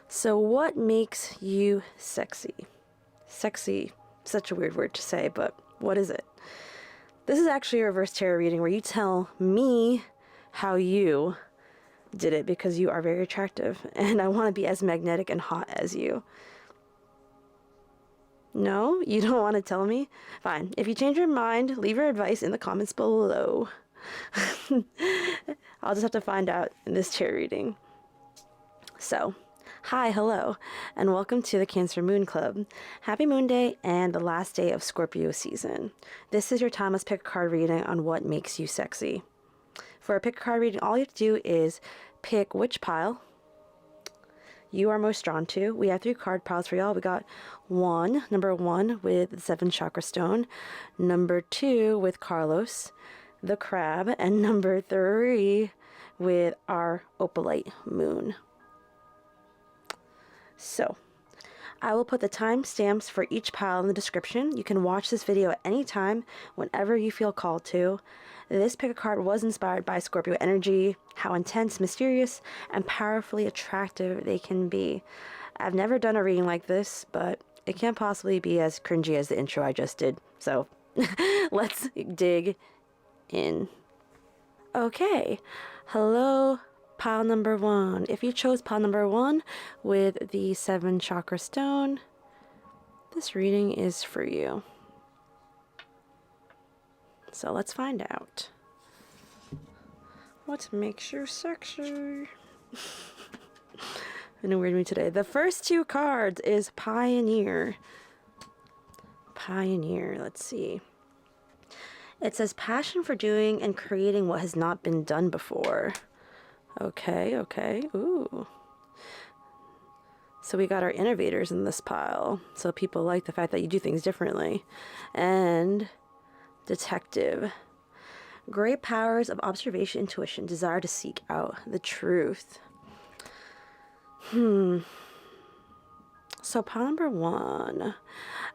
So what makes you sexy? Sexy, such a weird word to say, but what is it? This is actually a reverse tarot reading where you tell me how you did it, because you are very attractive and I want to be as magnetic and hot as you. No? You don't want to tell me? Fine. If you change your mind, leave your advice in the comments below. I'll just have to find out in this tarot reading. So, hi, hello, and welcome to the Cancer Moon Club. Happy Moon Day and the last day of Scorpio season. This is your timeless pick a card reading on what makes you sexy. For a pick a card reading, all you have to do is pick which pile you are most drawn to. We have 3 card piles for y'all. We got number 1 with the 7 chakra stone, number 2 with Carlos, the crab, and number 3 with our opalite moon. So, I will put the timestamps for each pile in the description. You can watch this video at any time, whenever you feel called to. This pick a card was inspired by Scorpio energy, how intense, mysterious, and powerfully attractive they can be. I've never done a reading like this, but it can't possibly be as cringy as the intro I just did. So, let's dig in. Okay, hello. Pile number 1. If you chose pile number 1 with the 7 chakra stone, this reading is for you. So let's find out. What makes you sexy? In a weird mood today. The first 2 cards is Pioneer. Pioneer, let's see. It says passion for doing and creating what has not been done before. Okay, ooh. So we got our innovators in this pile. So people like the fact that you do things differently. And detective. Great powers of observation, intuition, desire to seek out the truth. So pile number 1.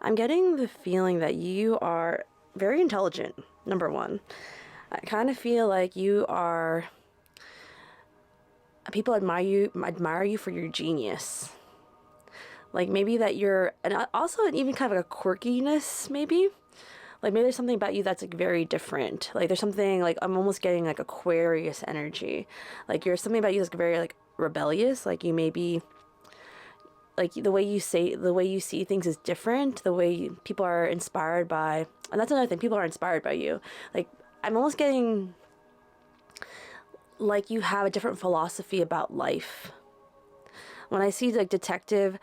I'm getting the feeling that you are very intelligent, number 1. I kind of feel like you are... people admire you for your genius. Like maybe that you're, and also even kind of like a quirkiness, maybe. Like maybe there's something about you that's like very different. Like there's something like, I'm almost getting like Aquarius energy. Like you're something about you that's very like rebellious. Like you may be, like the way you see things is different. The way people are inspired by, and that's another thing, people are inspired by you. Like I'm almost getting like you have a different philosophy about life. When I see like detective,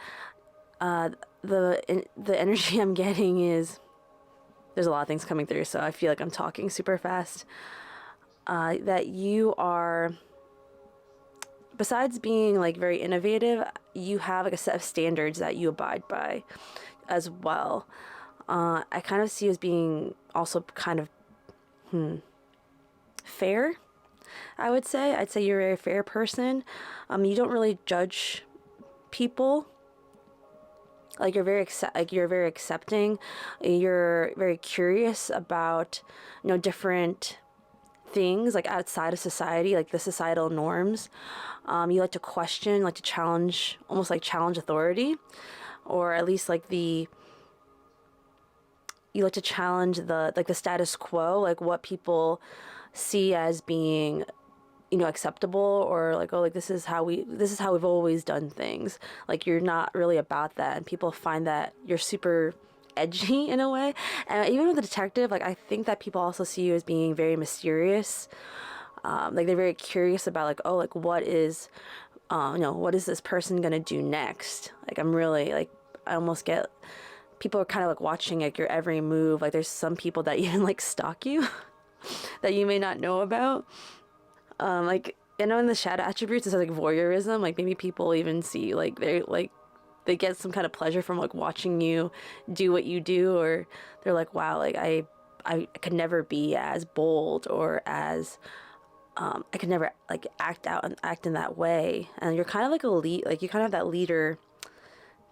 the energy I'm getting is, there's a lot of things coming through, so I feel like I'm talking super fast. That you are, besides being like very innovative, you have like a set of standards that you abide by as well. I kind of see you as being also kind of fair. I'd say you're a very fair person. You don't really judge people. Like you're very accepting. You're very curious about, you know, different things like outside of society, like the societal norms. You like to question, like to challenge, almost like challenge authority, or at least like you like to challenge the status quo, like what people see as being, you know, acceptable, or like, oh, like this is how we've always done things. Like you're not really about that, and people find that you're super edgy in a way. And even with the detective, like I think that people also see you as being very mysterious. Like they're very curious about like, oh, like what is this person gonna do next? Like I'm really like, I almost get, people are kind of like watching like your every move. Like there's some people that even like stalk you that you may not know about. Like, you know, in the shadow attributes, it's like voyeurism. Like maybe people even see like they get some kind of pleasure from like watching you do what you do, or they're like, wow, like I could never be as bold, or as I could never like act in that way. And you're kind of like like you kind of have that leader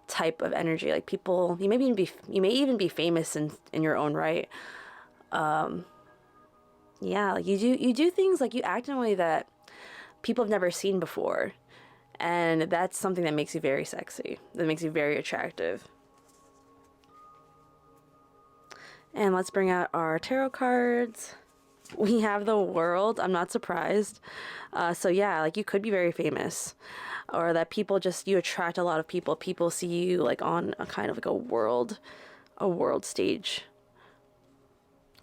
type of energy. Like people, you may even be famous in your own right. Yeah, like you do things, like you act in a way that people have never seen before. And that's something that makes you very sexy, that makes you very attractive. And let's bring out our tarot cards. We have the World. I'm not surprised. So yeah, like you could be very famous, or that people just, you attract a lot of people. People see you like on a kind of like a world stage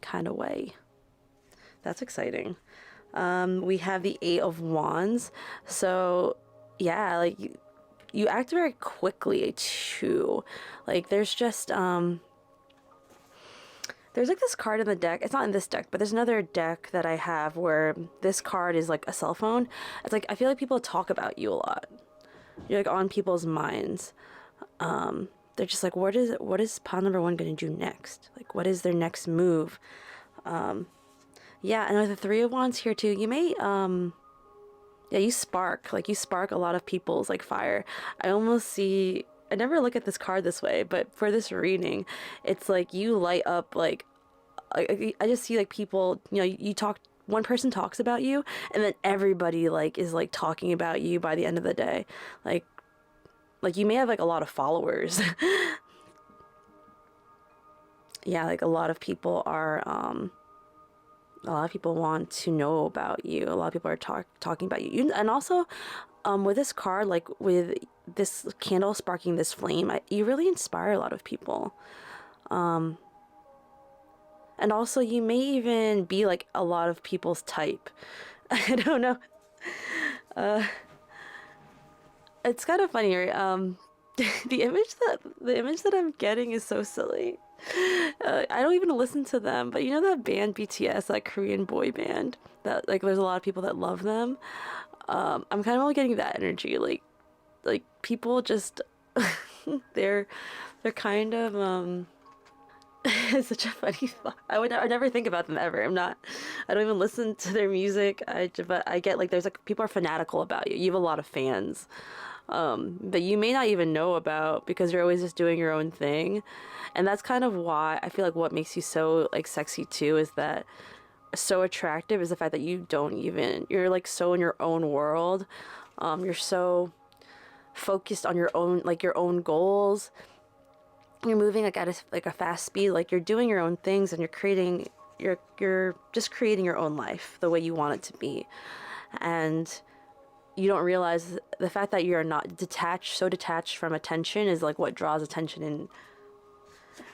kind of way. That's exciting. We have the Eight of Wands. So yeah, like you act very quickly too. Like there's just there's like this card in the deck. It's not in this deck, but there's another deck that I have where this card is like a cell phone. It's like I feel like people talk about you a lot. You're like on people's minds. They're just like, what is pile number one gonna do next? Like, what is their next move? Yeah, and with the Three of Wands here too, you may yeah, you spark a lot of people's like fire. I almost see, I never look at this card this way, but for this reading, it's like you light up like I just see like people, you know, you talk, one person talks about you, and then everybody like is like talking about you by the end of the day. Like you may have like a lot of followers. Yeah, like a lot of people are a lot of people want to know about you. A lot of people are talking about you. And also with this card, like with this candle sparking this flame, you really inspire a lot of people. And also you may even be like a lot of people's type. I don't know. It's kind of funny, right? The image that I'm getting is so silly. I don't even listen to them, but you know that band BTS, that Korean boy band, that like there's a lot of people that love them. I'm kind of only getting that energy, like people just they're kind of it's such a funny thought. I never think about them ever. I don't even listen to their music. But I get like there's like people are fanatical about you. You have a lot of fans. That you may not even know about because you're always just doing your own thing. And that's kind of why I feel like what makes you so like sexy too is that so attractive is the fact that you're like so in your own world. You're so focused on your own goals. You're moving like at a fast speed, like you're doing your own things and you're just creating your own life the way you want it to be. And you don't realize the fact that you're not so detached from attention is like what draws attention in.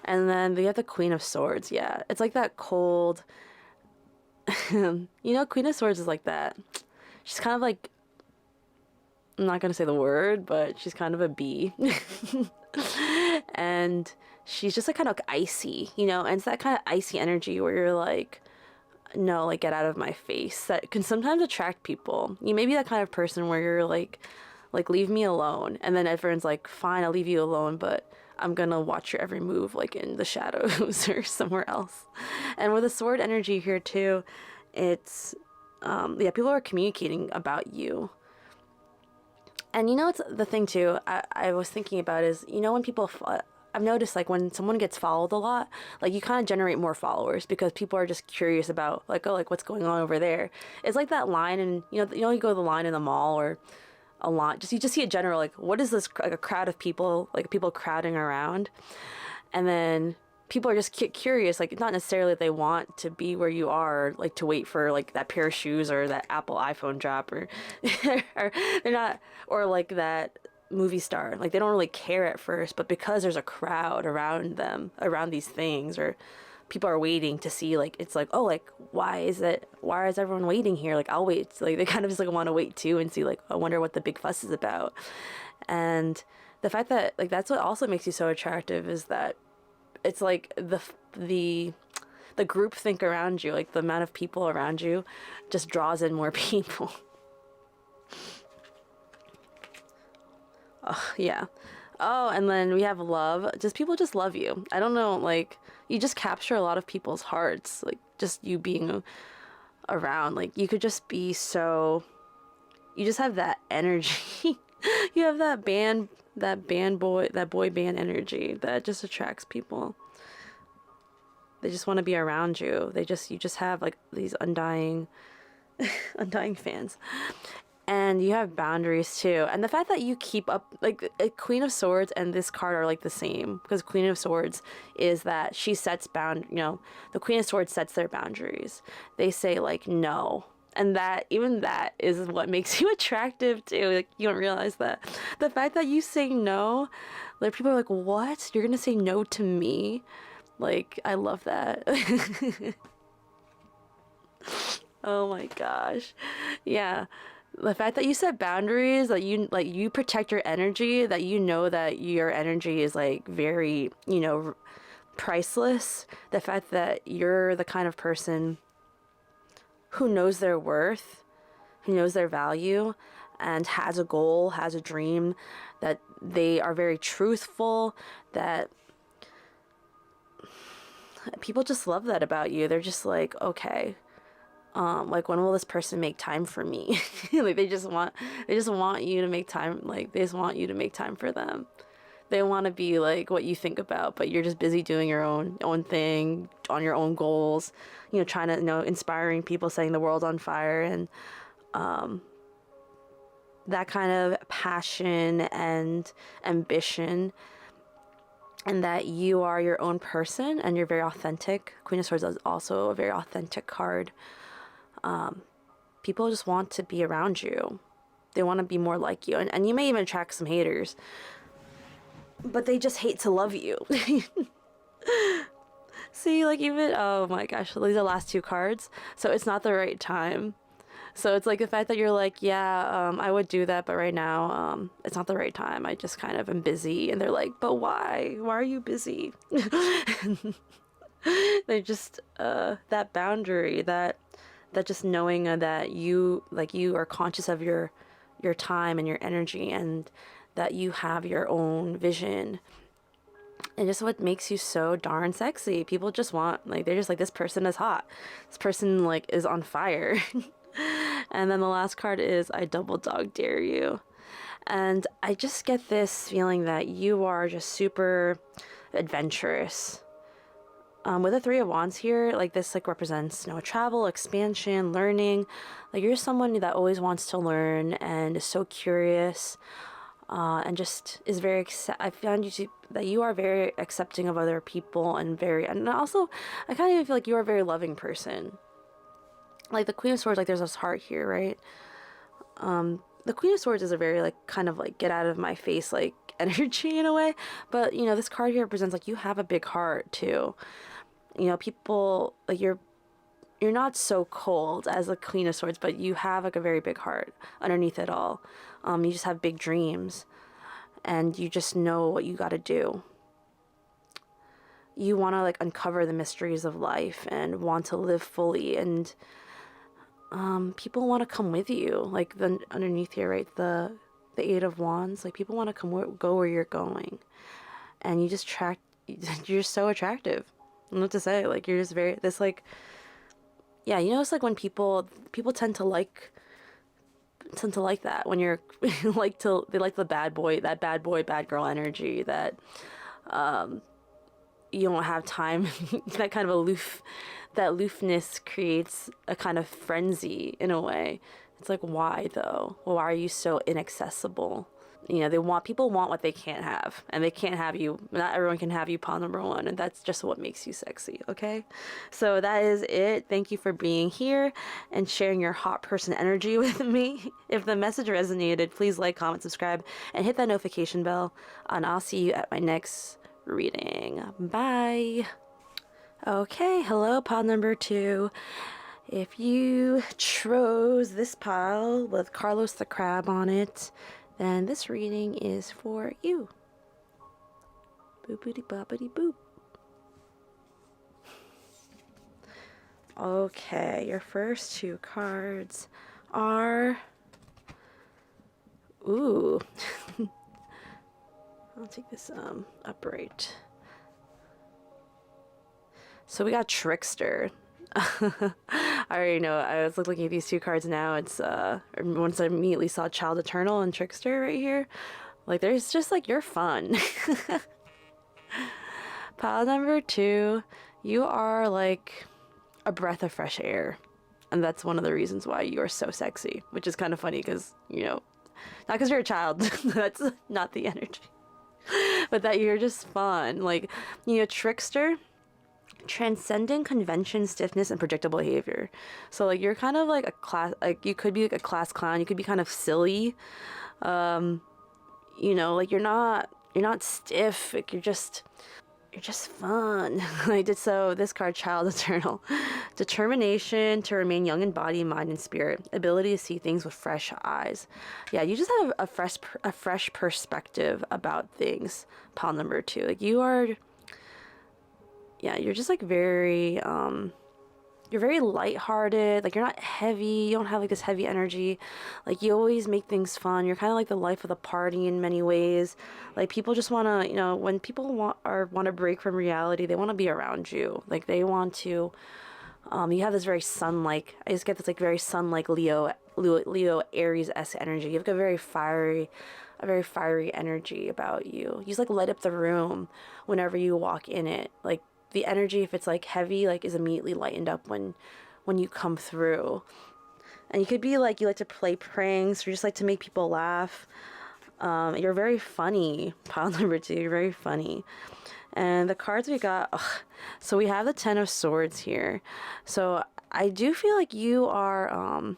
And then we have the Queen of Swords. Yeah, it's like that cold, you know, Queen of Swords is like that. She's kind of like, I'm not gonna say the word, but she's kind of a bee. And she's just like kind of like icy, you know, and it's that kind of icy energy where you're like, no, like get out of my face. That can sometimes attract people. You may be that kind of person where you're like leave me alone, and then everyone's like, fine, I'll leave you alone, but I'm gonna watch your every move like in the shadows or somewhere else. And with the sword energy here too, it's yeah, people are communicating about you. And you know, it's the thing too, I was thinking about is, you know, when people, I've noticed like when someone gets followed a lot, like you kind of generate more followers because people are just curious about like, oh, like what's going on over there. It's like that line, and you go to the line in the mall or a lot, you just see a general, like what is this, like a crowd of people, like people crowding around. And then people are just curious, like not necessarily that they want to be where you are, like to wait for like that pair of shoes or that Apple iPhone drop, or, or they're not, or like that movie star, like they don't really care at first, but because there's a crowd around them, around these things, or people are waiting to see, like it's like, oh, like why is everyone waiting here, like I'll wait, like they kind of just like want to wait too and see, like I wonder what the big fuss is about. And the fact that like that's what also makes you so attractive is that it's like the group think around you, like the amount of people around you just draws in more people. Oh, yeah. Oh, and then we have love. Just people just love you. I don't know, like you just capture a lot of people's hearts, like just you being around. Like you could just be so, you just have that energy. You have that boy band energy that just attracts people. They just want to be around you. You just have like these undying fans. And you have boundaries too. And the fact that you keep up, like, a Queen of Swords and this card are like the same, because Queen of Swords is that she sets the Queen of Swords sets their boundaries. They say like no. And that, even that is what makes you attractive too. Like, you don't realize that. The fact that you say no, like, people are like, what? You're gonna say no to me? Like, I love that. Oh my gosh. Yeah. The fact that you set boundaries, that you protect your energy, that you know that your energy is like very, priceless. The fact that you're the kind of person who knows their worth, who knows their value, and has a goal, has a dream, that they are very truthful, that people just love that about you. They're just like, okay, like, when will this person make time for me? Like, they just want you to make time. Like, they just want you to make time for them. They want to be like what you think about, but you're just busy doing your own thing on your own goals, trying to, inspiring people, setting the world on fire. And that kind of passion and ambition, and that you are your own person and you're very authentic. Queen of Swords is also a very authentic card. People just want to be around you. They want to be more like you. And you may even attract some haters, but they just hate to love you. See, like, even, oh my gosh, these are the last two cards. So it's not the right time. So it's like the fact that you're like, yeah, I would do that, but right now, it's not the right time. I just kind of am busy. And they're like, but why? Why are you busy? They just, that boundary, that just knowing that you are conscious of your time and your energy, and that you have your own vision, and just what makes you so darn sexy. People just want, like, they're just like, this person is hot, this person like is on fire. And then the last card is, I double dog dare you. And I just get this feeling that you are just super adventurous. With the Three of Wands here, like, this like represents, travel, expansion, learning. Like, you're someone that always wants to learn and is so curious, and just is very I found that you are very accepting of other people, and also I kind of even feel like you are a very loving person. Like, the Queen of Swords, like, there's this heart here, right? The Queen of Swords is a very, like, kind of like get out of my face, like, energy in a way. But, this card here represents, like, you have a big heart too. People, like, you're not so cold as the Queen of Swords, but you have like a very big heart underneath it all. You just have big dreams, and you just know what you got to do. You want to, like, uncover the mysteries of life and want to live fully, and people want to come with you. Like, underneath here, right, the Eight of Wands, like, people want to go where you're going, and you just you're so attractive. I don't know what to say. Like, you're just very, this, like, yeah, it's like when people tend to like that when you're they like the bad boy, bad girl energy, that you don't have time. That kind of aloofness creates a kind of frenzy in a way. It's like, why though? Well, why are you so inaccessible? People want what they can't have, and they can't have you. Not everyone can have you, pawn number one, and that's just what makes you sexy, okay? So that is it. Thank you for being here and sharing your hot person energy with me. If the message resonated, please like, comment, subscribe, and hit that notification bell, and I'll see you at my next reading. Bye. Okay, hello, pile number 2. If you chose this pile with Carlos the Crab on it, then this reading is for you. Boopity boppity boop. Okay, your first 2 cards are... Ooh. I'll take this upright. So we got Trickster. I already know. I was looking at these 2 cards now. It's once I immediately saw Child Eternal and Trickster right here. Like, there's just like, you're fun. Pile number 2, you are like a breath of fresh air. And that's one of the reasons why you are so sexy, which is kind of funny because, you know, not because you're a child, that's not the energy, but that you're just fun. Like, you know, trickster, transcending convention, stiffness, and predictable behavior. So, like, you're kind of like a class, like, you could be like a class clown, you could be kind of silly. You know, like, you're not stiff, like, you're just fun. I did so. This card, Child Eternal. Determination to remain young in body, mind, and spirit. Ability to see things with fresh eyes. Yeah, you just have a fresh perspective about things. Pile number 2. Like, you are, yeah, you're just like very, you're very lighthearted. Like, you're not heavy. You don't have like this heavy energy. Like, you always make things fun. You're kind of like the life of the party in many ways. Like, people just want to, you know, when people want to break from reality, they want to be around you. Like, they want to, you have this very sun-like, I just get this like very sun-like Leo Aries-esque energy. You have a very fiery energy about you. You just like light up the room whenever you walk in it. Like, the energy, if it's like heavy, like, is immediately lightened up when you come through. And you could be like, you like to play pranks, or you just like to make people laugh. You're very funny. Pile number 2, you're very funny. And the cards we got, ugh. So we have the 10 of Swords here. So I do feel like you are,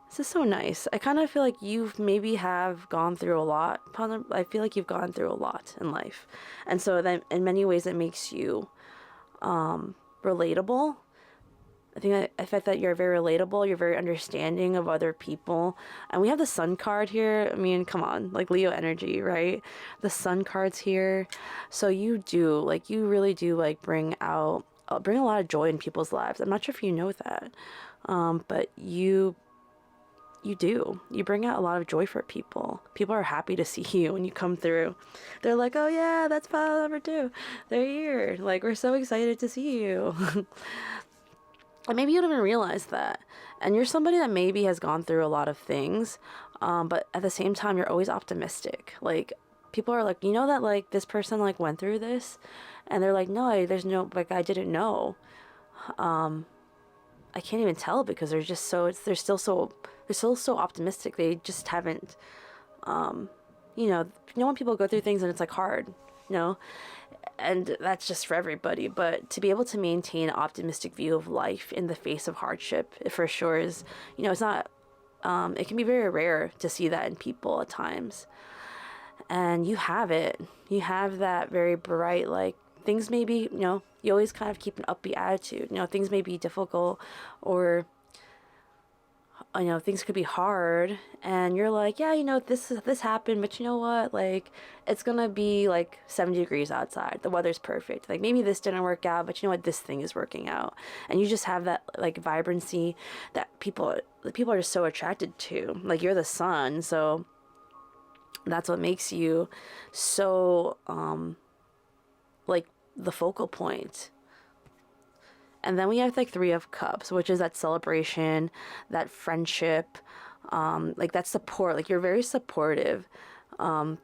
this is so nice. I kind of feel like you've maybe have gone through a lot. I feel like you've gone through a lot in life. And so then in many ways it makes you relatable. I felt that you're very relatable. You're very understanding of other people. And we have the Sun card here. I mean, come on, like Leo energy, right? The Sun card's here. So you really do like bring a lot of joy in people's lives. I'm not sure if you know that. But you do. You bring out a lot of joy for people. People are happy to see you when you come through. They're like, oh yeah, that's pile number 2. They're here. Like, we're so excited to see you. And maybe you don't even realize that. And you're somebody that maybe has gone through a lot of things. But at the same time, you're always optimistic. Like, people are like, you know that like this person like went through this? And they're like, no, there's no, like, I didn't know. I can't even tell because they're just so, they're still so optimistic. They just haven't, you know when people go through things and it's like hard, you know, and that's just for everybody. But to be able to maintain an optimistic view of life in the face of hardship, it for sure is, you know, it's not, it can be very rare to see that in people at times. And you have it. You have that very bright, like, things may be, you know, you always kind of keep an upbeat attitude. You know, things may be difficult, or, you know, things could be hard, and you're like, yeah, you know, this happened, but you know what, like, it's gonna be like 70 degrees outside, the weather's perfect, like, maybe this didn't work out, but you know what, this thing is working out. And you just have that like vibrancy that people are just so attracted to. Like, you're the sun, so that's what makes you so like the focal point. And then we have like 3 of Cups, which is that celebration, that friendship, like that support. Like, you're very supportive. You're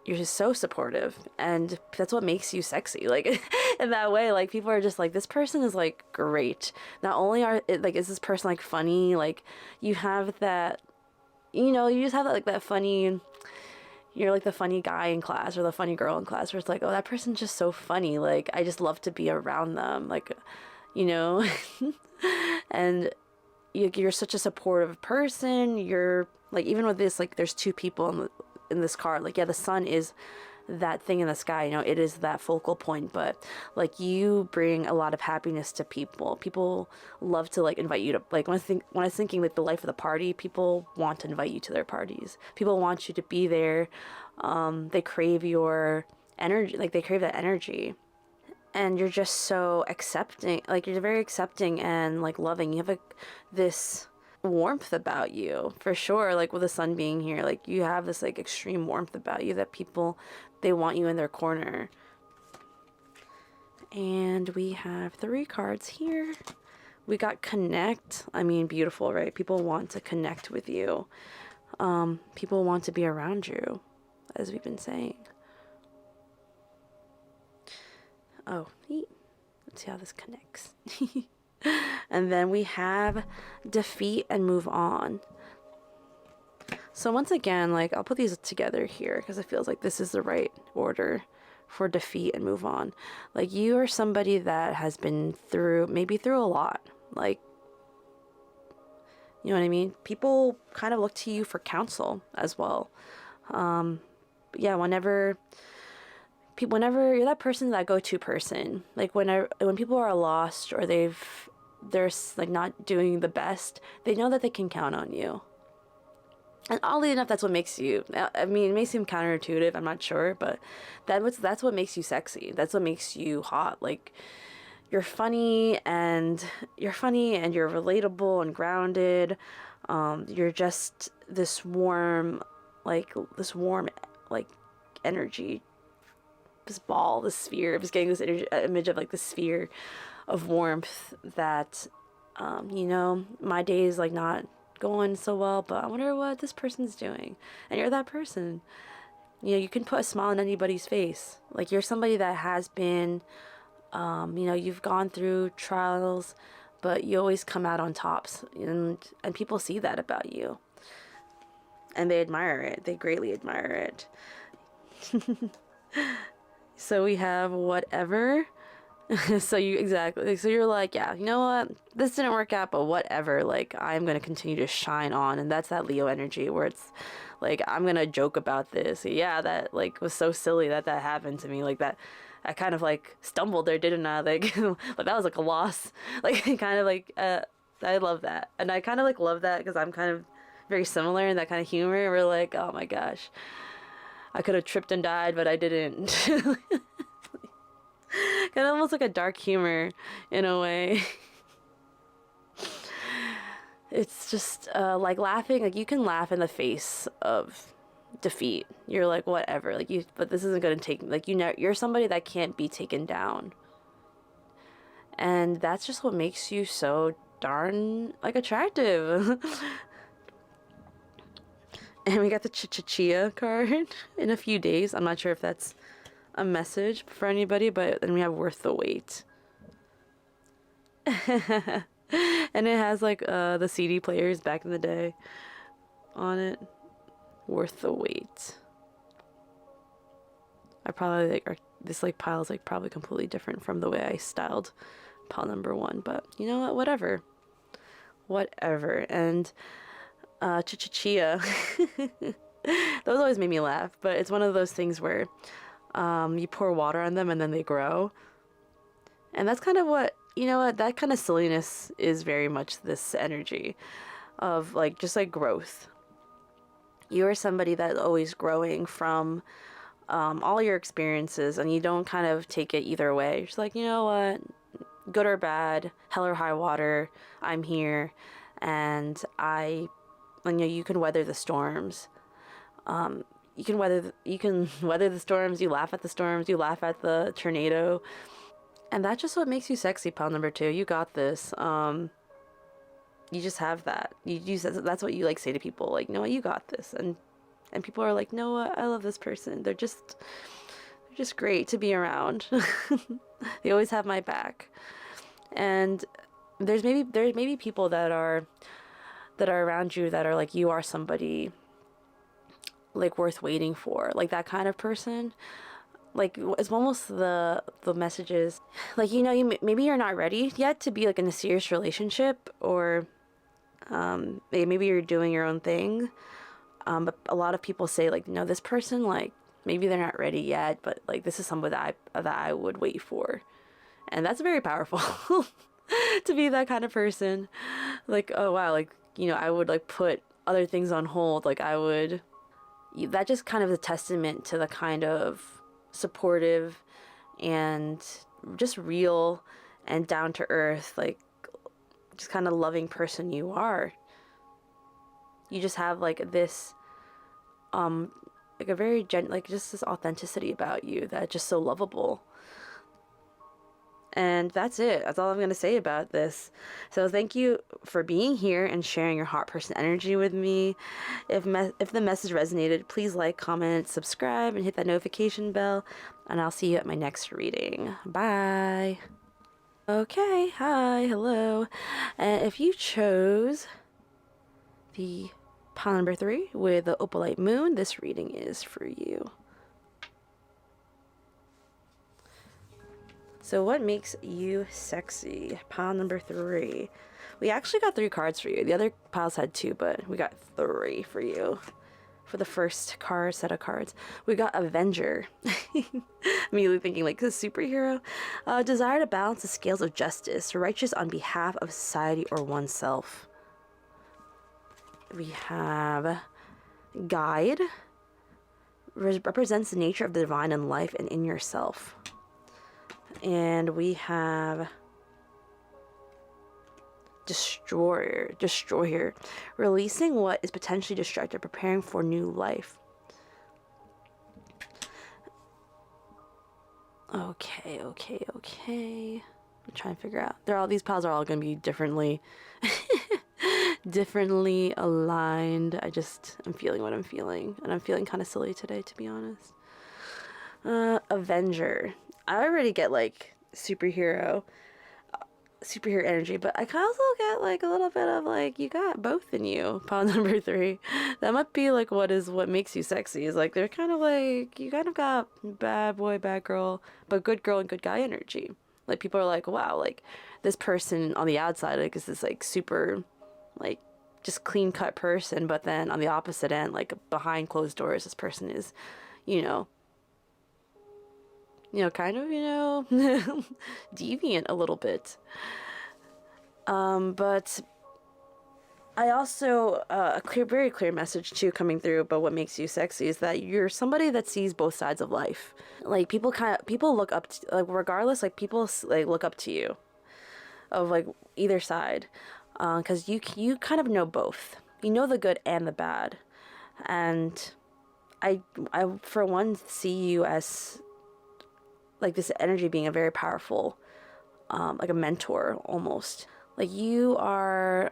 just so supportive, and that's what makes you sexy. Like, in that way, like, people are just like, this person is like great. Not only is this person like funny, like, you have that, you know, you just have that, like, that funny, you're like the funny guy in class or the funny girl in class where it's like, oh, that person's just so funny. Like, I just love to be around them. Like, you know, and you're such a supportive person. You're like, even with this, like, there's 2 people in this card. Like, yeah, the sun is that thing in the sky, you know, it is that focal point, but like, you bring a lot of happiness to people. People love to like invite you to, like, when I was thinking like the life of the party, people want to invite you to their parties. People want you to be there. They crave your energy, like, they crave that energy. And you're just so accepting, like, you're very accepting and like loving. You have this warmth about you, for sure. Like, with the sun being here, like, you have this like extreme warmth about you that people, they want you in their corner. And we have 3 cards here. We got Connect. I mean, beautiful, right? People want to connect with you. People want to be around you, as we've been saying. Oh, let's see how this connects. And then we have defeat and move on. So once again, like, I'll put these together here because it feels like this is the right order for defeat and move on. Like, you are somebody that has been through, maybe through a lot. Like, you know what I mean? People kind of look to you for counsel as well. Yeah, whenever you're that person, that go-to person, like when people are lost or they're like not doing the best, they know that they can count on you. And oddly enough, that's what makes you, I mean, it may seem counterintuitive, I'm not sure, but that's what makes you sexy. That's what makes you hot. Like, you're funny and you're relatable and grounded. You're just this warm, like energy, this ball, this sphere. I'm just getting this image of like the sphere of warmth that, you know, my day is like not going so well, but I wonder what this person's doing. And you're that person. You know, you can put a smile on anybody's face. Like, you're somebody that has been, you know, you've gone through trials, but you always come out on tops, and people see that about you, and they admire it. They greatly admire it. So we have whatever. So you're like, yeah, you know what, this didn't work out, but whatever, like, I'm gonna continue to shine on. And that's that Leo energy where it's like, I'm gonna joke about this. Yeah, that like was so silly that happened to me. Like, that I kind of like stumbled there, didn't I? Like, but that was like a loss. Like, kind of like, I love that. And I kind of like love that because I'm kind of very similar in that kind of humor. We're like, oh my gosh, I could have tripped and died, but I didn't. Kind of almost like a dark humor in a way. It's just like laughing. Like, you can laugh in the face of defeat. You're like, whatever. Like, but this isn't gonna take. Like, you're somebody that can't be taken down. And that's just what makes you so darn like attractive. And we got the Chia card in a few days. I'm not sure if that's a message for anybody, but then we have worth the wait. And it has like the CD players back in the day on it. Worth the wait. I probably like this like pile is like probably completely different from the way I styled pile number 1, but you know what, whatever. And Chia those always made me laugh, but it's one of those things where you pour water on them and then they grow. And that's kind of what, you know what, that kind of silliness is very much this energy of like, just like growth. You are somebody that's always growing from all your experiences, and you don't kind of take it either way. You're just like, you know what, good or bad, hell or high water, I'm here, and you know, you can weather the storms. You can weather the storms. You laugh at the storms. You laugh at the tornado, and that's just what makes you sexy. Pile number 2, you got this. You just have that. That's what you like say to people. Like, you know what, you got this, and people are like, no, what, I love this person. They're just great to be around. They always have my back. And there's maybe people that are around you that are like, you are somebody like worth waiting for, like that kind of person. Like, it's almost the messages, like, you know, maybe you're not ready yet to be like in a serious relationship, or maybe you're doing your own thing, but a lot of people say like, no, this person, like, maybe they're not ready yet, but like, this is somebody that I would wait for. And that's very powerful. To be that kind of person. Like, oh wow, like, you know, I would like put other things on hold. Like, that just kind of a testament to the kind of supportive and just real and down to earth, like, just kind of loving person you are. You just have like this like a very like just this authenticity about you that's just so lovable. And that's it. That's all I'm going to say about this. So thank you for being here and sharing your hot person energy with me. If the message resonated, please like, comment, subscribe, and hit that notification bell. And I'll see you at my next reading. Bye. Okay, hi, hello. And if you chose the pile number 3 with the opalite moon, this reading is for you. So what makes you sexy? Pile number 3. We actually got 3 cards for you. The other piles had 2, but we got 3 for you. For the first card set of cards, we got Avenger. Immediately thinking like a superhero. Desire to balance the scales of justice, righteous on behalf of society or oneself. We have Guide. Represents the nature of the divine in life and in yourself. And we have Destroyer, releasing what is potentially destructive, preparing for new life. Okay. I'm trying to figure out. These piles are all going to be differently aligned. I'm feeling what I'm feeling, and I'm feeling kind of silly today, to be honest. Avenger. I already get like superhero energy, but I can also get like a little bit of like, you got both in you. Pile number 3. That might be like what makes you sexy, is like they're kind of like, you kind of got bad boy, bad girl, but good girl and good guy energy. Like people are like, wow, like this person on the outside like is this like super like just clean cut person, but then on the opposite end, like behind closed doors, this person is, you know, kind of, deviant a little bit. But I also, very clear message too coming through, but what makes you sexy is that you're somebody that sees both sides of life. Like people look up to, like regardless, like people like look up to you of like either side. 'Cause you kind of know both. You know the good and the bad. And I for one see you as like this energy being a very powerful, like a mentor almost. Like you are,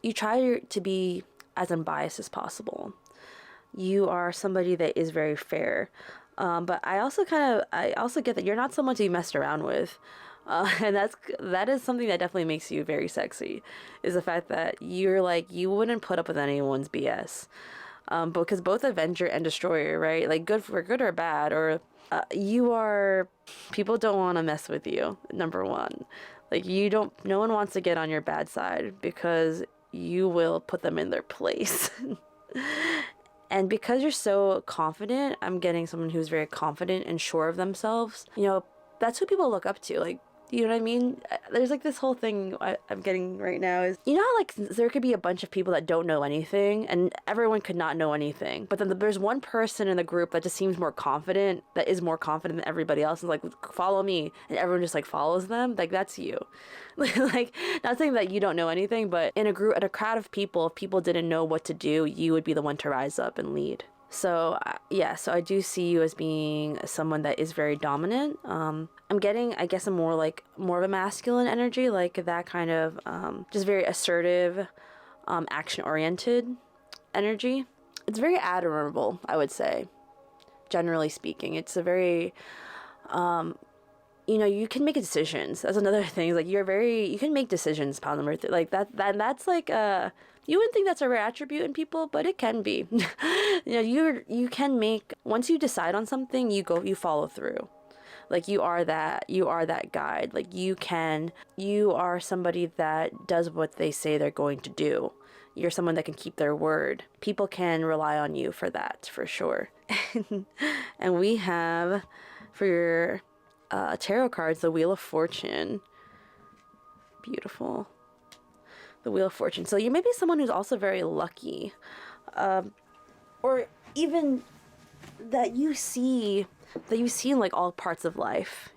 you try to be as unbiased as possible. You are somebody that is very fair. But I also get that you're not someone to be messed around with. And that is something that definitely makes you very sexy, is the fact that you're like, you wouldn't put up with anyone's BS. Because both Avenger and Destroyer, right? Like good or bad, or people don't want to mess with you, number one. Like no one wants to get on your bad side because you will put them in their place. And because you're so confident, I'm getting someone who's very confident and sure of themselves. That's who people look up to. Like, you know what I mean? There's like this whole thing I'm getting right now is, how like there could be a bunch of people that don't know anything and everyone could not know anything. But then there's one person in the group that just seems more confident, that is more confident than everybody else, and like, follow me. And everyone just like follows them. Like, that's you. Like, not saying that you don't know anything, but in a crowd of people, if people didn't know what to do, you would be the one to rise up and lead. So so I do see you as being someone that is very dominant. I'm getting, I guess, more of a masculine energy, like that kind of just very assertive, action-oriented energy. It's very admirable, I would say, generally speaking. It's a very, you can make decisions. That's another thing. Like you can make decisions, pal number 3. Like that's like you wouldn't think that's a rare attribute in people, but it can be. You can make, once you decide on something, you follow through. Like you are that guide. Like you are somebody that does what they say they're going to do. You're someone that can keep their word. People can rely on you for that, for sure. And we have, for your tarot cards, the Wheel of Fortune. Beautiful. The Wheel of Fortune. So you may be someone who's also very lucky, or even that you see in like all parts of life,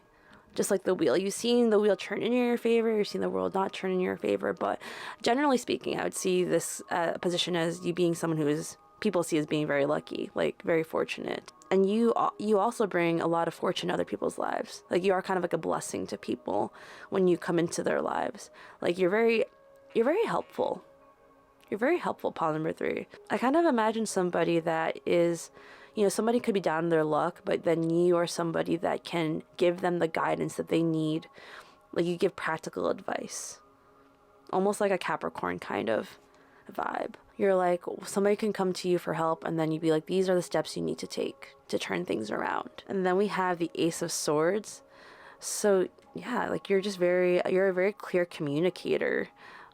just like the wheel. You've seen the wheel turn in your favor. You've seen the world not turn in your favor. But generally speaking, I would see this position as you being someone who people see as being very lucky, like very fortunate. And you also bring a lot of fortune to other people's lives. Like you are kind of like a blessing to people when you come into their lives. Like you're very helpful. You're very helpful, pile number 3. I kind of imagine somebody that is, somebody could be down in their luck, but then you are somebody that can give them the guidance that they need Like you give practical advice, almost like a Capricorn kind of vibe. You're like, somebody can come to you for help, and then you'd be like, these are the steps you need to take to turn things around. And then we have the Ace of Swords. So yeah, like you're a very clear communicator.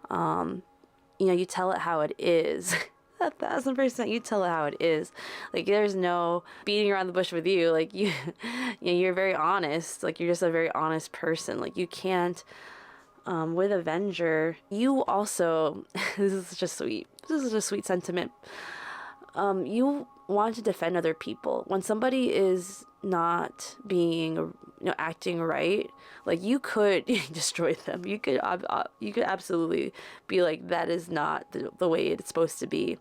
You know, you tell it how it is. 1,000%, you tell it how it is. Like there's no beating around the bush with you. Like you know, you're very honest. Like you're just a very honest person. Like you can't with Avenger, you also this is just sweet. This is a sweet sentiment. You want to defend other people when somebody is not being, you know, acting right. Like you could destroy them. You could absolutely be like, that is not the way it's supposed to be.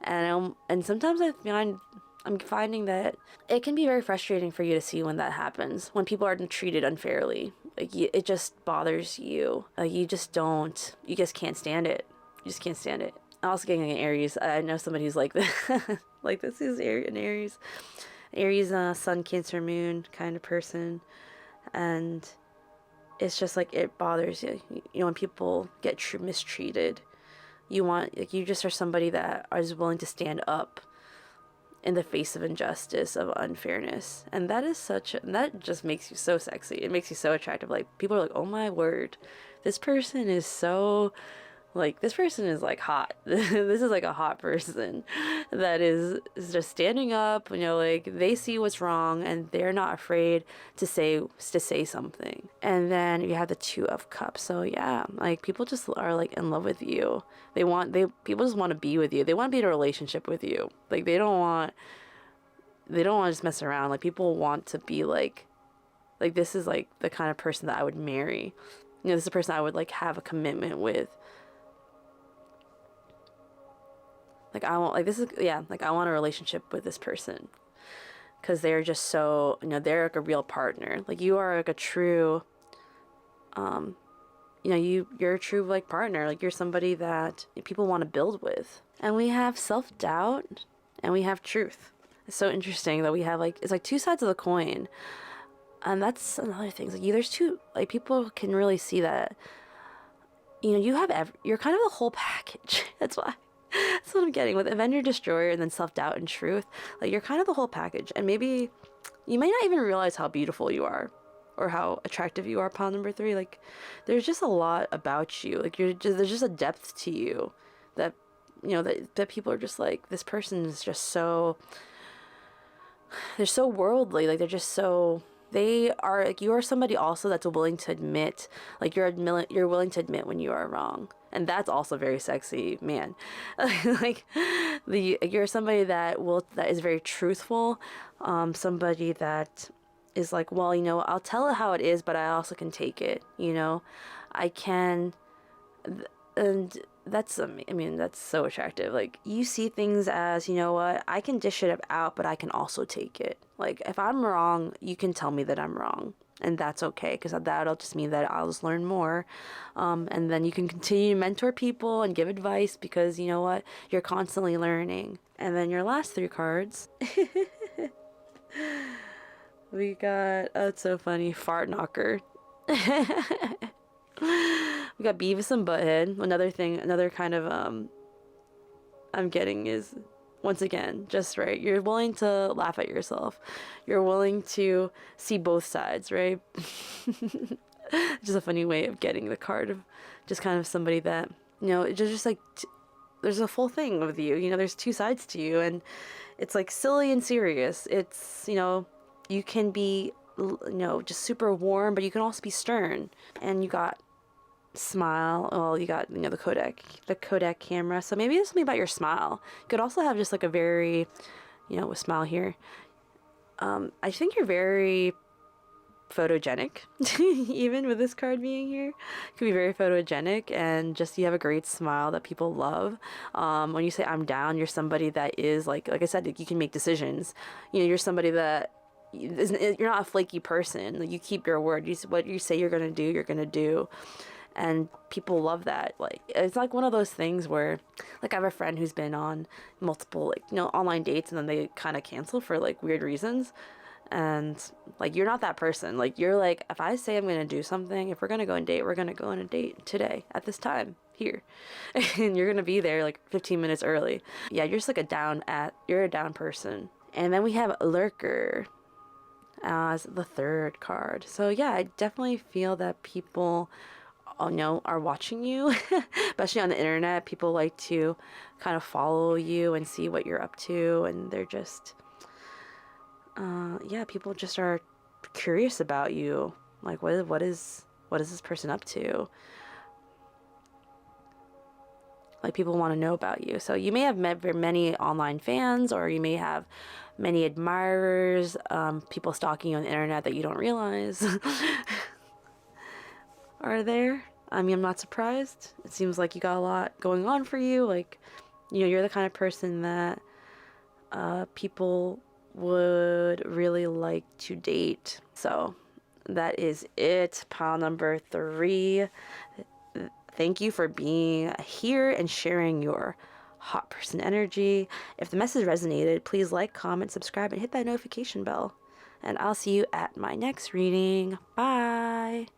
And sometimes I'm finding that it can be very frustrating for you to see when that happens, when people are treated unfairly. Like it just bothers you. Like you just can't stand it. You just can't stand it. I'm also getting an Aries. I know somebody who's like this. Like this is an Aries. Aries, Sun, Cancer, Moon kind of person. And it's just like it bothers you. You know, when people get mistreated, you just are somebody that is willing to stand up in the face of injustice, of unfairness. And that just makes you so sexy. It makes you so attractive. Like people are like, oh my word, this person is like hot. This is like a hot person that is just standing up, you know, like they see what's wrong and they're not afraid to say something. And then you have the Two of Cups. So yeah, like people just are like in love with you. People just want to be with you. They want to be in a relationship with you. Like they don't want to just mess around. Like people want to be like this is like the kind of person that I would marry. You know, this is the person I would like have a commitment with. Like I want a relationship with this person, because they're just so, you know, they're like a real partner. Like you are like a true, you know, you're a true like partner. Like you're somebody that people want to build with. And we have self-doubt and we have truth. It's so interesting that we have like, it's like two sides of the coin. And that's another thing. It's like there's two, like people can really see that, you know, you're kind of the whole package. That's what I'm getting with Avenger, Destroyer, and then self-doubt and truth. Like you're kind of the whole package, and maybe you may not even realize how beautiful you are or how attractive you are upon number 3. Like there's just a lot about you. Like there's just a depth to you that, you know, that people are just like, this person is just so, they're so worldly. Like they're just so, they are like, you are somebody also that's willing to admit, like you're willing to admit when you are wrong. And that's also very sexy, man. Like you're somebody that is very truthful. Somebody that is like, well, you know, I'll tell it how it is, but I also can take it, you know, I can. And that's, I mean, that's so attractive. Like you see things as, you know what, I can dish it out, but I can also take it. Like if I'm wrong, you can tell me that I'm wrong. And that's okay, because that'll just mean that I'll just learn more. And then you can continue to mentor people and give advice, because you know what? You're constantly learning. And then your last 3 cards. We got, oh, it's so funny, Fart Knocker. We got Beavis and Butthead. Another kind of, I'm getting is, once again, just right. You're willing to laugh at yourself. You're willing to see both sides, right? Just a funny way of getting the card of just kind of somebody that, you know, it's just like, there's a full thing with you. You know, there's 2 sides to you, and it's like silly and serious. It's, you know, you can be, you know, just super warm, but you can also be stern. And you got smile. Well, you got, you know, the Kodak camera. So maybe it's something about your smile. You could also have just like a very, you know, a smile here. I think you're very photogenic. Even with this card being here, you could be very photogenic, and just you have a great smile that people love. When you say I'm down, you're somebody that is like I said, you can make decisions. You know, you're somebody that you're not a flaky person. Like you keep your word. What you say you're gonna do, you're gonna do. And people love that. Like it's like one of those things where, like, I have a friend who's been on multiple, like, you know, online dates, and then they kind of cancel for like weird reasons. And like, you're not that person. Like, you're like, if I say I'm gonna do something, if we're gonna go on a date, we're gonna go on a date today at this time here. And you're gonna be there like 15 minutes early. Yeah, you're just like you're a down person. And then we have Lurker as the third card. So yeah, I definitely feel that people, are watching you, especially on the internet. People like to kind of follow you and see what you're up to, and they're just, yeah, people just are curious about you. Like, what is this person up to? Like, people want to know about you. So you may have met many online fans, or you may have many admirers, people stalking you on the internet that you don't realize are there. I mean, I'm not surprised. It seems like you got a lot going on for you. Like, you're the kind of person that people would really like to date. So that is it. Pile number 3. Thank you for being here and sharing your hot person energy. If the message resonated, please like, comment, subscribe, and hit that notification bell. And I'll see you at my next reading. Bye.